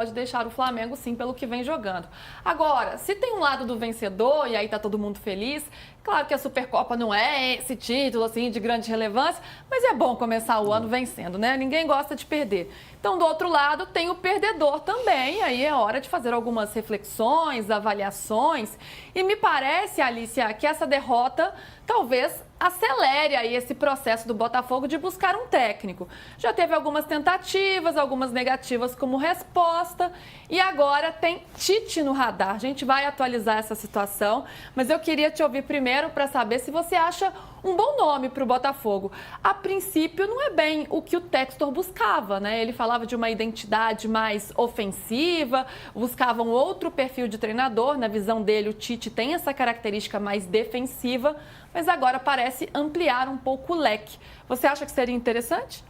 pode deixar o Flamengo, sim, pelo que vem jogando. Agora, se tem um lado do vencedor, e aí tá todo mundo feliz, claro que a Supercopa não é esse título, assim, de grande relevância, mas é bom começar o ano vencendo, né? Ninguém gosta de perder. Então, do outro lado, tem o perdedor também, aí é hora de fazer algumas reflexões, avaliações, e me parece, Alicia, que essa derrota talvez acelere aí esse processo do Botafogo de buscar um técnico. Já teve algumas tentativas, algumas negativas como resposta, e agora tem Tite no radar. A gente vai atualizar essa situação, mas eu queria te ouvir primeiro para saber se você acha um bom nome para o Botafogo. A princípio, não é bem o que o Textor buscava, né? Ele falava de uma identidade mais ofensiva, buscava um outro perfil de treinador. Na visão dele, o Tite tem essa característica mais defensiva, mas agora parece ampliar um pouco o leque. Você acha que seria interessante?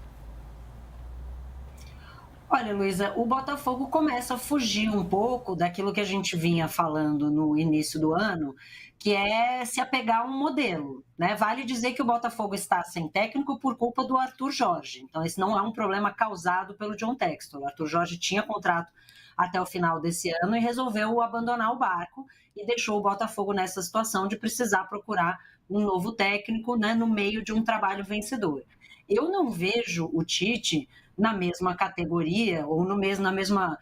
Olha, Luísa, o Botafogo começa a fugir um pouco daquilo que a gente vinha falando no início do ano, que é se apegar a um modelo, né? Vale dizer que o Botafogo está sem técnico por culpa do Arthur Jorge. Então, esse não é um problema causado pelo John Textor. O Arthur Jorge tinha contrato até o final desse ano e resolveu abandonar o barco e deixou o Botafogo nessa situação de precisar procurar um novo técnico, né, no meio de um trabalho vencedor. Eu não vejo o Tite na mesma categoria ou na mesma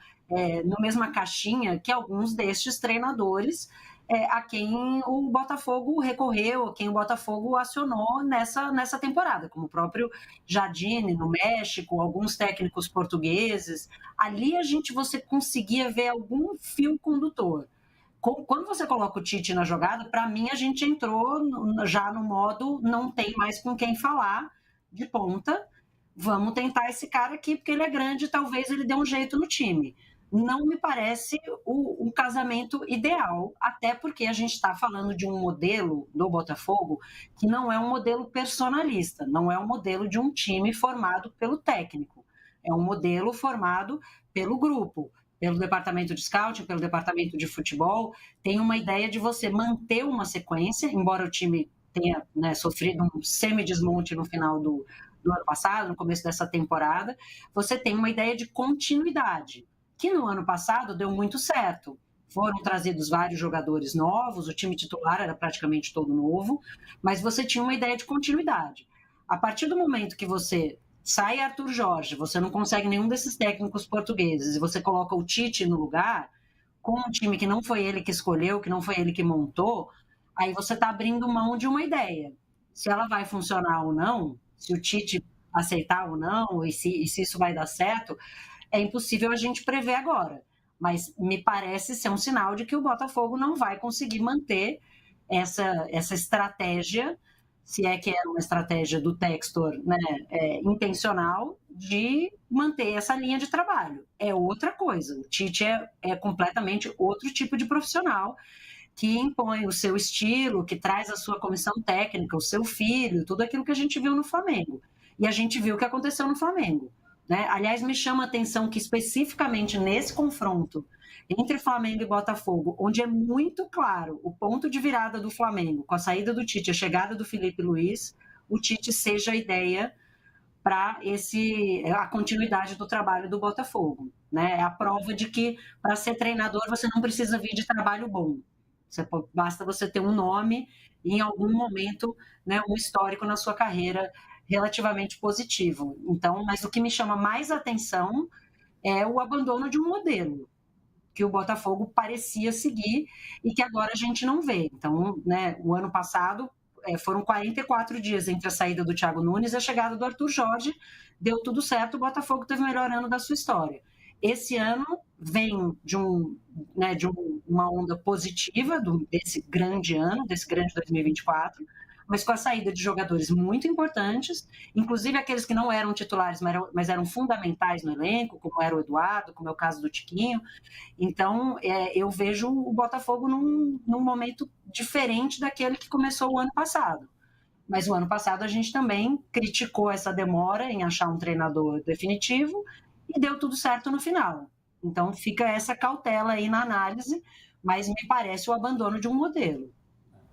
caixinha que alguns destes treinadores a quem o Botafogo recorreu, a quem o Botafogo acionou nessa temporada, como o próprio Jardine no México, alguns técnicos portugueses. Ali você conseguia ver algum fio condutor. Quando você coloca o Tite na jogada, para mim a gente entrou já no modo não tem mais com quem falar de ponta. Vamos tentar esse cara aqui, porque ele é grande, talvez ele dê um jeito no time. Não me parece o casamento ideal, até porque a gente está falando de um modelo do Botafogo que não é um modelo personalista, não é um modelo de um time formado pelo técnico, é um modelo formado pelo grupo, pelo departamento de scouting, pelo departamento de futebol. Tem uma ideia de você manter uma sequência, embora o time tenha, né, sofrido um semi-desmonte no final do ano passado, no começo dessa temporada, você tem uma ideia de continuidade, que no ano passado deu muito certo. Foram trazidos vários jogadores novos, o time titular era praticamente todo novo, mas você tinha uma ideia de continuidade. A partir do momento que você sai Arthur Jorge, você não consegue nenhum desses técnicos portugueses e você coloca o Tite no lugar, com um time que não foi ele que escolheu, que não foi ele que montou, aí você está abrindo mão de uma ideia. Se ela vai funcionar ou não, se o Tite aceitar ou não, e se isso vai dar certo, é impossível a gente prever agora. Mas me parece ser um sinal de que o Botafogo não vai conseguir manter essa estratégia, se é que era uma estratégia do Textor, né, intencional, de manter essa linha de trabalho. É outra coisa. O Tite é completamente outro tipo de profissional que impõe o seu estilo, que traz a sua comissão técnica, o seu filho, tudo aquilo que a gente viu no Flamengo. E a gente viu o que aconteceu no Flamengo. Né? Aliás, me chama a atenção que especificamente nesse confronto entre Flamengo e Botafogo, onde é muito claro o ponto de virada do Flamengo, com a saída do Tite, a chegada do Felipe Luiz, o Tite seja a ideia para a continuidade do trabalho do Botafogo. Né? É a prova de que para ser treinador você não precisa vir de trabalho bom. Basta você ter um nome e em algum momento, né, um histórico na sua carreira relativamente positivo. Então, mas o que me chama mais atenção é o abandono de um modelo que o Botafogo parecia seguir e que agora a gente não vê. Então, né, o ano passado foram 44 dias entre a saída do Thiago Nunes e a chegada do Arthur Jorge, deu tudo certo, o Botafogo teve o melhor ano da sua história. Esse ano vem de uma onda positiva desse grande ano, desse grande 2024, mas com a saída de jogadores muito importantes, inclusive aqueles que não eram titulares, mas eram fundamentais no elenco, como era o Eduardo, como é o caso do Tiquinho. Então, eu vejo o Botafogo num momento diferente daquele que começou o ano passado. Mas o ano passado a gente também criticou essa demora em achar um treinador definitivo e deu tudo certo no final. Então, fica essa cautela aí na análise, mas me parece o abandono de um modelo.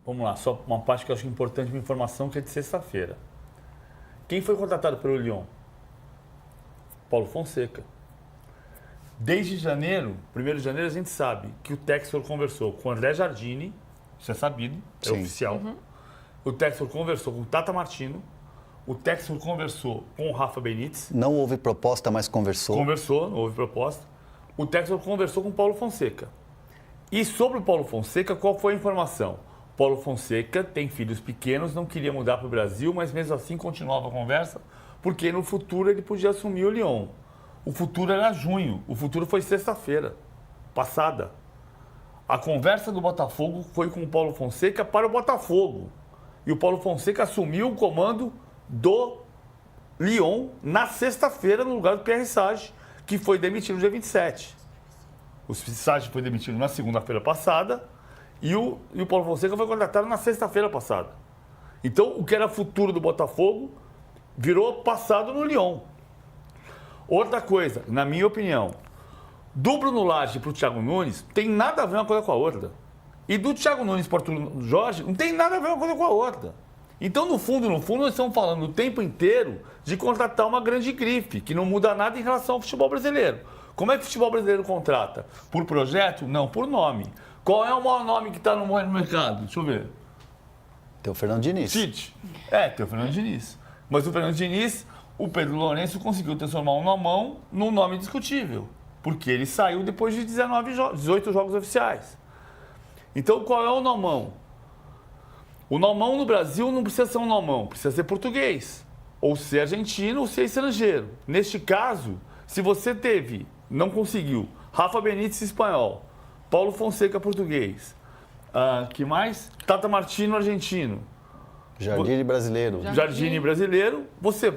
Vamos lá, só uma parte que eu acho importante, uma informação que é de sexta-feira. Quem foi contratado pelo Lyon? Paulo Fonseca. Desde janeiro, 1º de janeiro, a gente sabe que o Textor conversou com o André Jardini, isso é sabido, é Sim. oficial. O Textor conversou com o Tata Martino, o Textor conversou com o Rafa Benítez. Não houve proposta, mas conversou. Conversou, não houve proposta. O Textor conversou com o Paulo Fonseca. E sobre o Paulo Fonseca, qual foi a informação? O Paulo Fonseca tem filhos pequenos, não queria mudar para o Brasil, mas mesmo assim continuava a conversa, porque no futuro ele podia assumir o Lyon. O futuro era junho, o futuro foi sexta-feira passada. A conversa do Botafogo foi com o Paulo Fonseca para o Botafogo. E o Paulo Fonseca assumiu o comando do Lyon na sexta-feira, no lugar do Pierre Sage, que foi demitido no dia 27. O Sage foi demitido na segunda-feira passada e o Paulo Fonseca foi contratado na sexta-feira passada. Então, o que era futuro do Botafogo virou passado no Lyon. Outra coisa, na minha opinião, do Bruno Lage para o Thiago Nunes tem nada a ver uma coisa com a outra. E do Thiago Nunes para o Jorge não tem nada a ver uma coisa com a outra. Então, no fundo, nós estamos falando o tempo inteiro de contratar uma grande grife, que não muda nada em relação ao futebol brasileiro. Como é que o futebol brasileiro contrata? Por projeto? Não, por nome. Qual é o maior nome que está no mercado? Deixa eu ver. Tem o Fernando Diniz. Tite. Tem o Fernando Diniz. Mas o Fernando Diniz, o Pedro Lourenço conseguiu transformar um nomão num nome discutível. Porque ele saiu depois de 18 jogos oficiais. Então, qual é o nomão? O nomão no Brasil não precisa ser um nomão, precisa ser português. Ou ser argentino ou ser estrangeiro. Neste caso, se você não conseguiu, Rafa Benítez espanhol, Paulo Fonseca português, que mais? Tata Martino argentino. Jardine brasileiro. Jardine brasileiro, você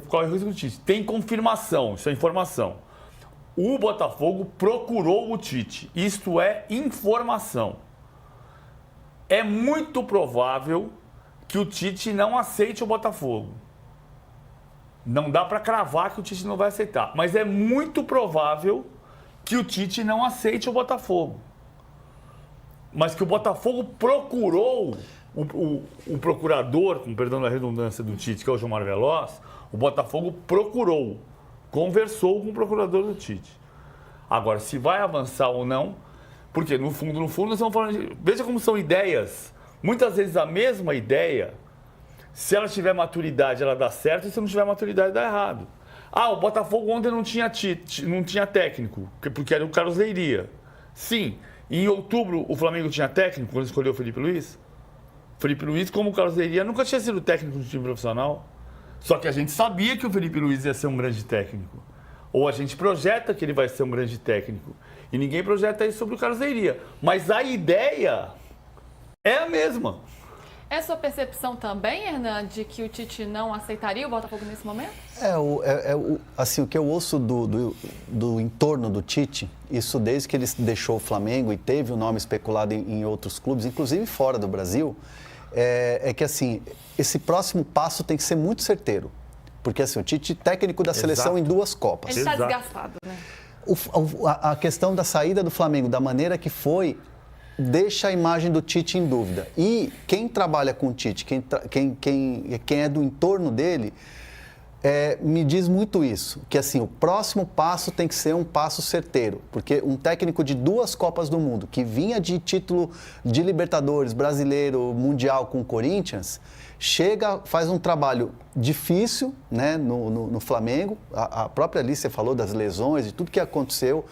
corre o risco do Tite. Tem confirmação, isso é informação. O Botafogo procurou o Tite. Isto é informação. É muito provável que o Tite não aceite o Botafogo. Não dá para cravar que o Tite não vai aceitar. Mas é muito provável que o Tite não aceite o Botafogo. Mas que o Botafogo procurou o procurador, com perdão da redundância do Tite, que é o Gilmar Veloz, o Botafogo procurou, conversou com o procurador do Tite. Agora, se vai avançar ou não, porque no fundo, nós estamos falando de... Veja como são ideias. Muitas vezes a mesma ideia, se ela tiver maturidade, ela dá certo, e se não tiver maturidade, dá errado. O Botafogo ontem não tinha técnico, porque era o Carlos Leiria. Sim, em outubro o Flamengo tinha técnico, quando escolheu o Felipe Luiz. Felipe Luiz, como o Carlos Leiria, nunca tinha sido técnico do time profissional. Só que a gente sabia que o Felipe Luiz ia ser um grande técnico. Ou a gente projeta que ele vai ser um grande técnico. E ninguém projeta isso sobre o Carlos Leiria. Mas a ideia é a mesma. É sua percepção também, Hernan, de que o Tite não aceitaria o Botafogo nesse momento? Assim, o que eu ouço do entorno do Tite, isso desde que ele deixou o Flamengo e teve o nome especulado em outros clubes, inclusive fora do Brasil, é que assim, esse próximo passo tem que ser muito certeiro. Porque assim, o Tite técnico da seleção em 2 Copas. Ele está desgastado, né? A questão da saída do Flamengo, da maneira que foi, deixa a imagem do Tite em dúvida. E quem trabalha com o Tite, quem é do entorno dele, me diz muito isso. Que assim, o próximo passo tem que ser um passo certeiro. Porque um técnico de 2 Copas do Mundo, que vinha de título de Libertadores, Brasileiro, Mundial com o Corinthians, chega, faz um trabalho difícil, né, no Flamengo. A própria Alice falou das lesões e tudo que aconteceu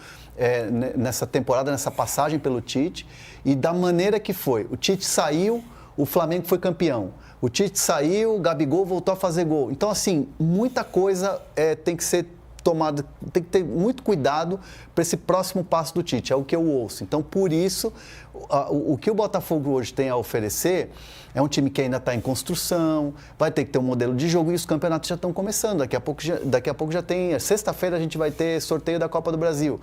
nessa temporada, nessa passagem pelo Tite. E da maneira que foi. O Tite saiu, o Flamengo foi campeão. O Tite saiu, o Gabigol voltou a fazer gol. Então, assim, muita coisa tem que ser tomada, tem que ter muito cuidado para esse próximo passo do Tite, é o que eu ouço. Então, por isso, o que o Botafogo hoje tem a oferecer é um time que ainda está em construção, vai ter que ter um modelo de jogo e os campeonatos já estão começando. Daqui a pouco já tem... Sexta-feira a gente vai ter sorteio da Copa do Brasil.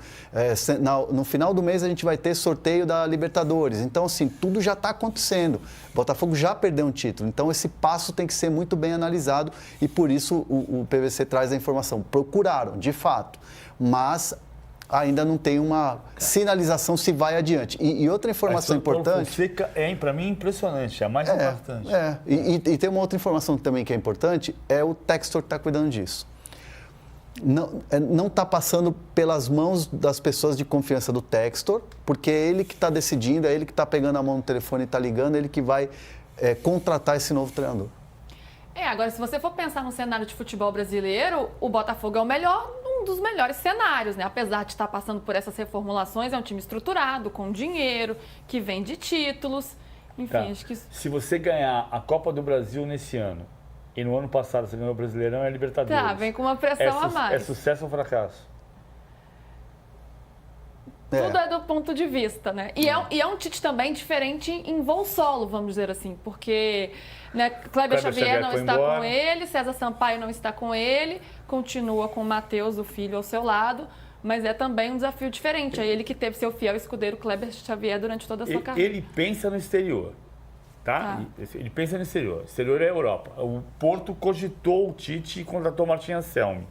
No final do mês a gente vai ter sorteio da Libertadores. Então, assim, tudo já está acontecendo. O Botafogo já perdeu um título. Então, esse passo tem que ser muito bem analisado e por isso o PVC traz a informação. Procuraram, de fato, mas ainda não tem uma sinalização se vai adiante. E outra informação importante... Fonseca para mim, impressionante, é a mais importante. E tem uma outra informação também que é importante, é o Textor que está cuidando disso. não está passando pelas mãos das pessoas de confiança do Textor, porque é ele que está decidindo, é ele que está pegando a mão no telefone e está ligando, é ele que vai contratar esse novo treinador. Agora, se você for pensar no cenário de futebol brasileiro, o Botafogo é um dos melhores cenários, né? Apesar de estar passando por essas reformulações, é um time estruturado, com dinheiro, que vende títulos, enfim, acho que... Se você ganhar a Copa do Brasil nesse ano, e no ano passado você ganhou o Brasileirão e a Libertadores. Tá, vem com uma pressão a mais. É sucesso ou fracasso? Tudo é do ponto de vista, né? E é um Tite também diferente em voo solo, vamos dizer assim, porque né, Kleber Xavier não está com ele, César Sampaio não está com ele, continua com o Matheus, o filho, ao seu lado, mas é também um desafio diferente. É ele que teve seu fiel escudeiro Kleber Xavier durante toda a sua carreira. Ele pensa no exterior. Tá? Ele pensa no exterior. O exterior é a Europa. O Porto cogitou o Tite e contratou o Martin Anselmi.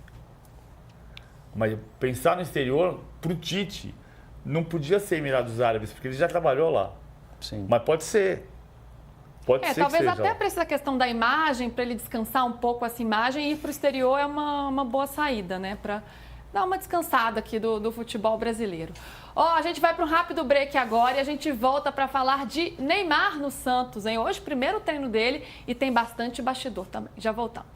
Mas pensar no exterior, para o Tite, não podia ser Emirados Árabes, porque ele já trabalhou lá. Sim. Mas pode ser. Pode ser talvez que seja. Até para essa questão da imagem, para ele descansar um pouco essa imagem, e ir para o exterior é uma boa saída, né? Para dar uma descansada aqui do futebol brasileiro. A gente vai para um rápido break agora e a gente volta para falar de Neymar no Santos, hein? Hoje, primeiro treino dele e tem bastante bastidor também. Já voltamos.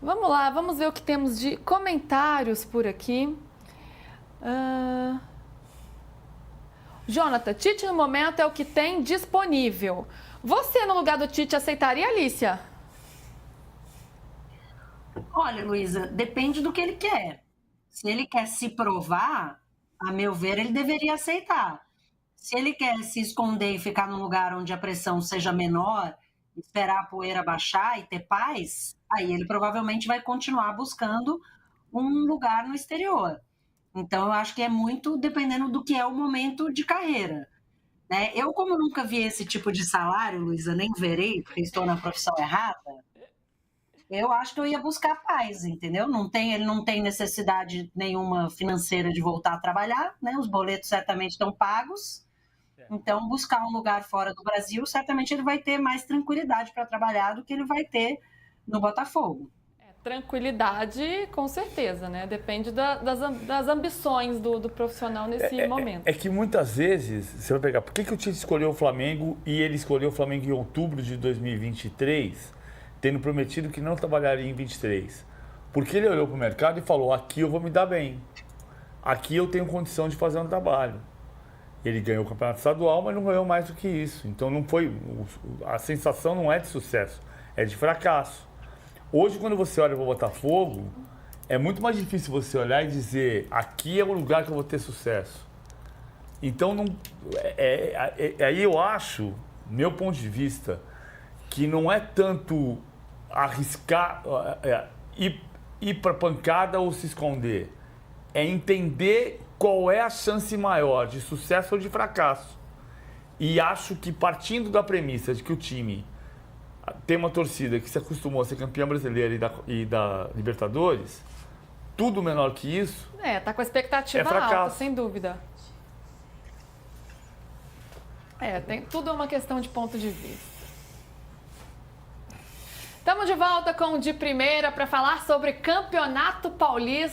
Vamos lá, vamos ver o que temos de comentários por aqui. Jonathan, Tite no momento é o que tem disponível. Você, no lugar do Tite, aceitaria, Alicia? Olha, Luísa, depende do que ele quer. Se ele quer se provar, a meu ver, ele deveria aceitar. Se ele quer se esconder e ficar num lugar onde a pressão seja menor, esperar a poeira baixar e ter paz, aí ele provavelmente vai continuar buscando um lugar no exterior. Então, eu acho que é muito dependendo do que é o momento de carreira. Né? Eu, como nunca vi esse tipo de salário, Luísa, nem verei, porque estou na profissão errada, eu acho que eu ia buscar paz, entendeu? Ele não tem necessidade nenhuma financeira de voltar a trabalhar, né? Os boletos certamente estão pagos. Então, buscar um lugar fora do Brasil, certamente ele vai ter mais tranquilidade para trabalhar do que ele vai ter no Botafogo. Tranquilidade, com certeza, né? Depende das ambições do profissional nesse momento. É que muitas vezes, você vai pegar, por que o Tite escolheu o Flamengo e ele escolheu o Flamengo em outubro de 2023, tendo prometido que não trabalharia em 23? Porque ele olhou para o mercado e falou, aqui eu vou me dar bem, aqui eu tenho condição de fazer um trabalho. Ele ganhou o campeonato estadual, mas não ganhou mais do que isso. Então não foi, a sensação não é de sucesso, é de fracasso. Hoje, quando você olha para o Botafogo, é muito mais difícil você olhar e dizer, aqui é o lugar que eu vou ter sucesso. Então, aí eu acho, meu ponto de vista, que não é tanto arriscar, ir para pancada ou se esconder. É entender qual é a chance maior de sucesso ou de fracasso. E acho que partindo da premissa de que o time tem uma torcida que se acostumou a ser campeã brasileira e da Libertadores, tudo menor que isso... Tá com a expectativa alta, sem dúvida. Tudo é uma questão de ponto de vista. Estamos de volta com o De Primeira para falar sobre Campeonato Paulista.